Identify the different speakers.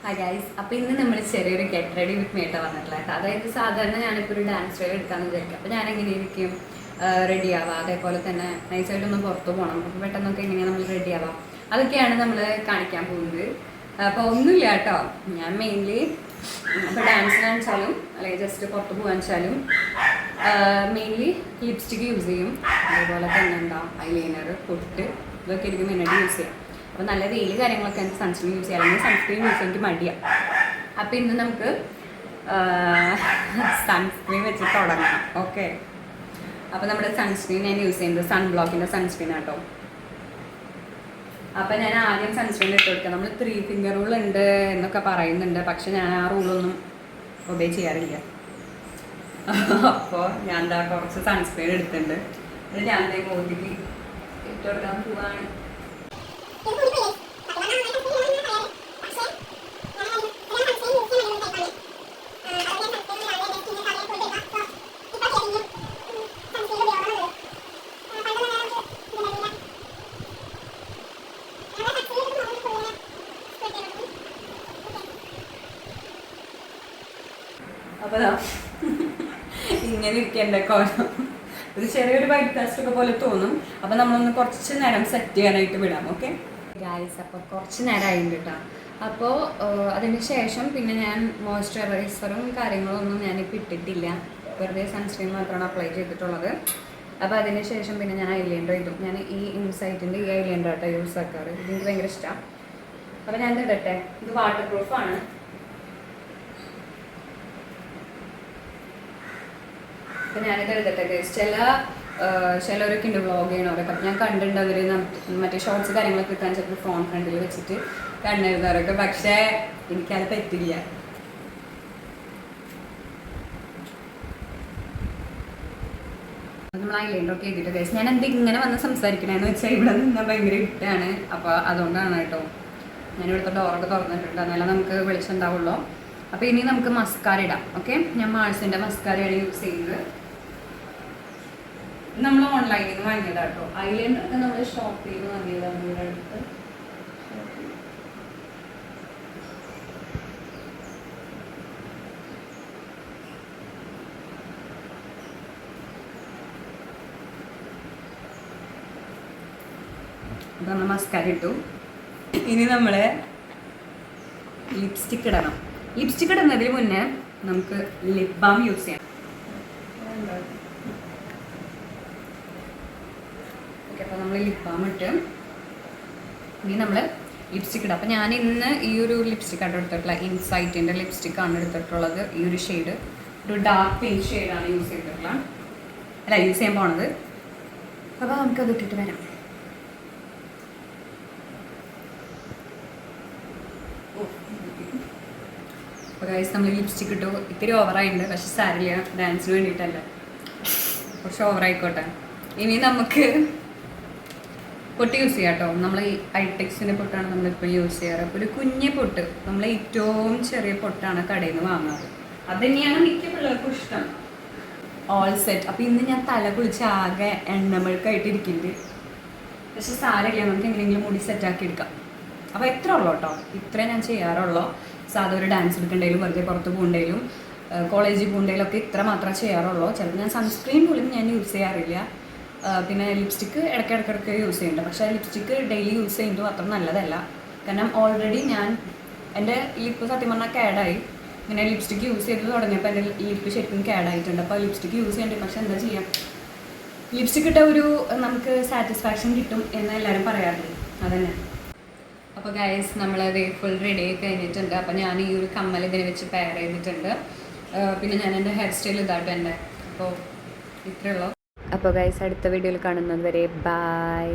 Speaker 1: Hi guys, അപ്പോൾ ഇന്ന് നമ്മൾ ചെറിയൊരു ഗെറ്റ് റെഡി വിത്ത് മേട്ട വന്നിട്ടുള്ളത്. അതായത് സാധാരണ ഞാനിപ്പോൾ ഒരു ഡാൻസ് റീൽ എടുക്കാമെന്ന് വിചാരിക്കും. അപ്പോൾ ഞാൻ എങ്ങനെ ഇരിക്കും റെഡി ആവാം, അതേപോലെ തന്നെ നൈസായിട്ടൊന്ന് പുറത്ത് പോകണം, അപ്പോൾ പെട്ടെന്നൊക്കെ എങ്ങനെയാണ് നമ്മൾ റെഡി ആവാം, അതൊക്കെയാണ് നമ്മൾ കാണിക്കാൻ പോകുന്നത്. അപ്പോൾ ഒന്നുമില്ല കേട്ടോ, ഞാൻ മെയിൻലി ഇപ്പോൾ ഡാൻസിന് വെച്ചാലും അല്ലെങ്കിൽ ജസ്റ്റ് പുറത്ത് പോകാൻ വെച്ചാലും മെയിൻലി ലിപ്സ്റ്റിക്ക് യൂസ് ചെയ്യും. അതേപോലെ തന്നെ എന്താ ഐലൈനർ, പൊട്ട്, ഇതൊക്കെ എനിക്ക് മെയിനായിട്ട് യൂസ് ചെയ്യാം. അപ്പോൾ നല്ല വെയിൽ കാര്യങ്ങളൊക്കെ എനിക്ക് സൺസ്ക്രീൻ യൂസ് ചെയ്യാം, അല്ലെങ്കിൽ സൺസ്ക്രീൻ യൂസ് ചെയ്യാൻ എനിക്ക് മടിയാണ്. അപ്പോൾ ഇന്ന് നമുക്ക് സൺസ്ക്രീൻ വെച്ച് തുടങ്ങാം. ഓക്കെ, അപ്പോൾ നമ്മുടെ സൺസ്ക്രീൻ ഞാൻ യൂസ് ചെയ്യുന്നത് സൺ ബ്ലോക്കിൻ്റെ സൺസ്ക്രീൻ ആട്ടോ. അപ്പോൾ ഞാൻ ആദ്യം സൺസ്ക്രീൻ ഇട്ട് കൊടുക്കുക. നമ്മൾ 3 ഫിംഗർ റൂൾ ഉണ്ട് എന്നൊക്കെ പറയുന്നുണ്ട്, പക്ഷെ ഞാൻ ആ റൂളൊന്നും ഒബേ ചെയ്യാറില്ല. അപ്പോൾ ഞാൻ എന്താ കുറച്ച് സൺസ്ക്രീൻ എടുത്തിട്ടുണ്ട്, എന്നിട്ട് ഞാൻ മോദിക്ക് ഇട്ട് കൊടുക്കാൻ പോവാണ്. അപ്പോൾ ഇങ്ങനെ ഇരിക്കേണ്ട കോലം ഒരു ചെറിയൊരു വൈറ്റ് കാസ്റ്റ് ഒക്കെ പോലെ തോന്നും. അപ്പോൾ നമ്മളൊന്ന് കുറച്ച് നേരം സെറ്റ് ചെയ്യാനായിട്ട് വിടാം. ഓക്കെ ഗൈസ്, അപ്പോൾ കുറച്ച് നേരം ആയിട്ടുണ്ട് കേട്ടോ. അപ്പോൾ അതിന് ശേഷം പിന്നെ ഞാൻ മോയ്സ്ചറൈസറും കാര്യങ്ങളൊന്നും ഞാനിപ്പോൾ ഇട്ടിട്ടില്ല, വെറുതെ സൺസ്ക്രീൻ മാത്രമാണ് അപ്ലൈ ചെയ്തിട്ടുള്ളത്. അപ്പോൾ അതിന് ശേഷം പിന്നെ ഞാൻ ഐലൈനർ ഇടും. ഞാൻ ഈ ഇൻസൈറ്റിൻ്റെ ഈ ഐലൈനർ ആട്ടോ യൂസ് ആക്കാറ്, എനിക്ക് ഭയങ്കര ഇഷ്ടമാണ്. അപ്പോൾ ഞാൻ ഇടട്ടെ, ഇത് വാട്ടർ പ്രൂഫാണ്. അപ്പം ഞാനിത് എഴുതട്ടെ ഗൈസ്. ചിലരൊക്കെ ഉണ്ട് വ്ളോഗ് ചെയ്യണവരൊക്കെ. അപ്പം ഞാൻ കണ്ടിട്ടുണ്ട് അവർ മറ്റേ ഷോർട്സ് കാര്യങ്ങളൊക്കെ കിട്ടാൻ ചിലപ്പോൾ ഫോൺ ഫ്രണ്ടിൽ വെച്ചിട്ട് കണ്ണെഴുതാറൊക്കെ, പക്ഷേ എനിക്കത് പറ്റില്ല. നമ്മൾ ഐലൈനറൊക്കെ എഴുതിയിട്ട് ഗൈസ്. ഞാൻ എന്ത് ഇങ്ങനെ വന്ന് സംസാരിക്കണേന്ന് വെച്ചാൽ ഇവിടെ നിന്ന് ഭയങ്കര ഇട്ടാണ്, അപ്പോൾ അതുകൊണ്ടാണ് കേട്ടോ. ഞാനിവിടുത്തെ ഡോറൊക്കെ തുറന്നിട്ടുണ്ട്, എന്നാലും നമുക്ക് വെളിച്ചം ഉണ്ടാവുള്ളൂ. അപ്പോൾ ഇനി നമുക്ക് മസ്കാര ഇടാം. ഓക്കെ, ഞാൻ മാൾസിൻ്റെ മസ്കാരയാണ് യൂസ് ചെയ്യുന്നത്. നമ്മൾ ഓൺലൈനിൽ നിന്ന് വാങ്ങിയതാണ് കേട്ടോ. ഐലൈനറൊക്കെ നമ്മൾ ഷോപ്പിൽ നിന്ന് വാങ്ങിയതാണ് ഇവിടെ അടുത്ത്. അപ്പോൾ നമ്മൾ മസ്കാര ഇട്ടു. ഇനി നമ്മൾ ലിപ്സ്റ്റിക്ക് ഇടണം. ലിപ്സ്റ്റിക്ക് ഇടുന്നതിന് മുന്നേ നമുക്ക് ലിപ് ബാം യൂസ് ചെയ്യാം. ഓക്കെ, അപ്പോൾ നമ്മൾ ലിപ് ബാം ഇട്ട് ഇനി നമ്മൾ ലിപ്സ്റ്റിക്ക് ഇടാം. അപ്പോൾ ഞാൻ ഇന്ന് ഈ ഒരു ലിപ്സ്റ്റിക്കാണ് എടുത്തിട്ടുള്ളത്, ഇൻസൈറ്റിൻ്റെ ലിപ്സ്റ്റിക്കാണ് എടുത്തിട്ടുള്ളത്. ഈ ഒരു ഷെയ്ഡ് ഒരു ഡാർക്ക് പിങ്ക് ഷെയ്ഡാണ് യൂസ് യൂസ് ചെയ്യാൻ പോണത്. അപ്പോൾ നമുക്കത് ഇട്ടിട്ട് വരാം. അപ്പോൾ ഗൈസ്, നമ്മൾ ലിപ്സ്റ്റിക്ക് ഇട്ടു. ഇത്തിരി ഓവറായിട്ടുണ്ട്, പക്ഷെ സാരില്ല, ഡാൻസിന് വേണ്ടിയിട്ടല്ല, കുറച്ച് ഓവറായിക്കോട്ടെ. ഇനി നമുക്ക് പൊട്ട് യൂസ് ചെയ്യാം കേട്ടോ. നമ്മൾ ഈ ഐടെക്സിൻ്റെ പൊട്ടാണ് നമ്മളിപ്പോൾ യൂസ് ചെയ്യാറ്. അപ്പോൾ ഒരു കുഞ്ഞ് പൊട്ട്, നമ്മൾ ഏറ്റവും ചെറിയ പൊട്ടാണ് കടയിൽ നിന്ന് വാങ്ങാറ്. അത് തന്നെയാണ് മിക്ക പിള്ളേർക്കും ഇഷ്ടം. All set. അപ്പോൾ ഇന്ന് ഞാൻ തല കുളിച്ച് ആകെ എണ്ണമഴുക്കായിട്ട് ഇരിക്കുന്നുണ്ട്, പക്ഷെ സാരില്ല, നമുക്ക് എങ്ങനെയെങ്കിലും മുടി സെറ്റാക്കി എടുക്കാം. അപ്പോൾ എത്ര ഉള്ളൂ കേട്ടോ, ഇത്രേ ഞാൻ ചെയ്യാറുള്ളൂ. സാധാ ഒരു ഡാൻസ് എടുക്കേണ്ടതിലും വെറുതെ പുറത്ത് പോകേണ്ടതിലും കോളേജിൽ പോകേണ്ടതിലും ഒക്കെ ഇത്ര മാത്രമേ ചെയ്യാറുള്ളൂ. ചിലപ്പോൾ ഞാൻ സൺസ്ക്രീൻ പോലും ഞാൻ യൂസ് ചെയ്യാറില്ല. പിന്നെ ലിപ്സ്റ്റിക്ക് ഇടയ്ക്കിടയ്ക്ക് യൂസ് ചെയ്യുന്നുണ്ട്, പക്ഷേ ലിപ്സ്റ്റിക്ക് ഡെയിലി യൂസ് ചെയ്യുന്നത് അത്ര നല്ലതല്ല. കാരണം ഓൾറെഡി ഞാൻ എൻ്റെ ലിപ്പ് സത്യം പറഞ്ഞാൽ കേടായി. ഇങ്ങനെ ലിപ്സ്റ്റിക്ക് യൂസ് ചെയ്ത് തുടങ്ങിയപ്പോൾ എൻ്റെ ലിപ്പ് ശരിക്കും കേടായിട്ടുണ്ട്. അപ്പോൾ ലിപ്സ്റ്റിക്ക് യൂസ് ചെയ്യേണ്ടത്, പക്ഷേ എന്താ ചെയ്യാം, ലിപ്സ്റ്റിക്ക് ഇട്ട ഒരു നമുക്ക് സാറ്റിസ്ഫാക്ഷൻ കിട്ടും എന്ന് എല്ലാവരും പറയാറില്ല, അതന്നെ. അപ്പോൾ ഗൈസ്, നമ്മളത് ഫുൾ റെഡി ആയി കഴിഞ്ഞിട്ടുണ്ട്. അപ്പോൾ ഞാൻ ഈ ഒരു കമ്മൽ ഇതിനെ വെച്ച് പെയർ ചെയ്തിട്ടുണ്ട്. പിന്നെ ഞാൻ എൻ്റെ ഹെയർ സ്റ്റൈൽ ഇതാട്ടോ എൻ്റെ. അപ്പോൾ ഇത്രയേ ഉള്ളൂ. അപ്പോൾ ഗൈസ്, അടുത്ത വീഡിയോയിൽ കാണുന്നത് വരെ ബൈ.